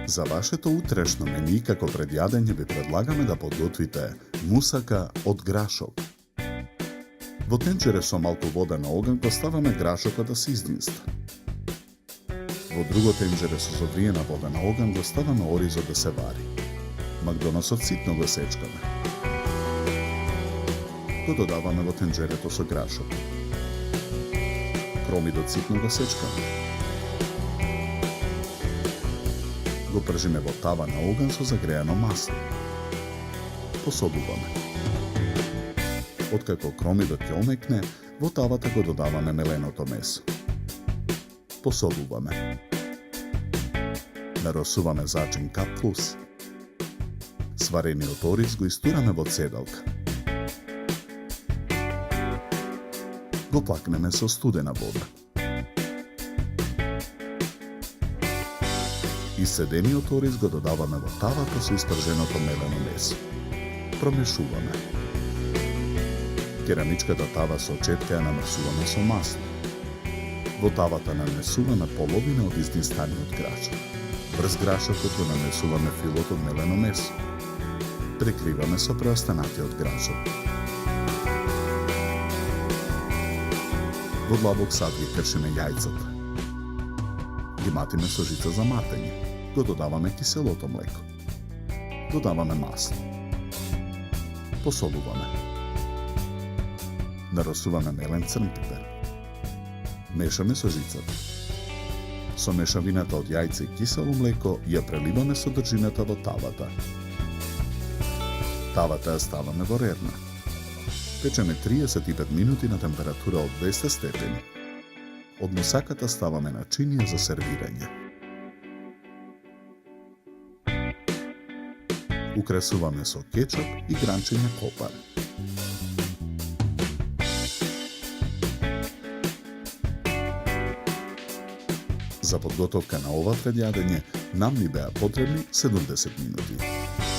За вашето утрешно мени како пред јадење ви предлагаме да подготвите мусака од грашок. Во тенџере со малку вода на оган го ставаме грашокот да се издинста. Во друго тенџере со зогриена вода на оган го ставаме оризот да се вари. Макдоносот ситно го сечкаме. Го додаваме во тенџерето со грашок. Кромидот ситно го сечкаме. Го пржиме во тава на оган со загреано масло. Посолуваме. Откако кромидот ќе омекне, во тавата го додаваме меленото месо. Посолуваме. Наросуваме зачин капфлус. Сварениот ориз го истураме во цедалка. Го плакнеме со студена вода. Исцедениот ориз го додаваме во тавата со испрженото мелено месо. Промешуваме. Керамичката тава со четка ја намесуваме со масло. Во тавата нанесуваме половина од издинстаниот грашок. Врз грашокот го нанесуваме филот од мелено месо. Прекриваме со преостанатиот грашок. Во длабок сад ги кршиме јајцата. Ги матиме со жица за матење. Го додаваме киселото млеко. Додаваме масло. Посолуваме. Наросуваме мелен црн пипер. Мешаме со жицата. Со мешавината од јајце и кисело млеко ја преливаме содржината во тавата. Тавата ја ставаме во рерна. Печеме 35 минути на температура од 200 степени. Од мусаката ставаме начинија за сервирање. Украсуваме со кетчуп и гранчиња копар. За подготовка на ова предјадење нам ни беа потребни 70 минути.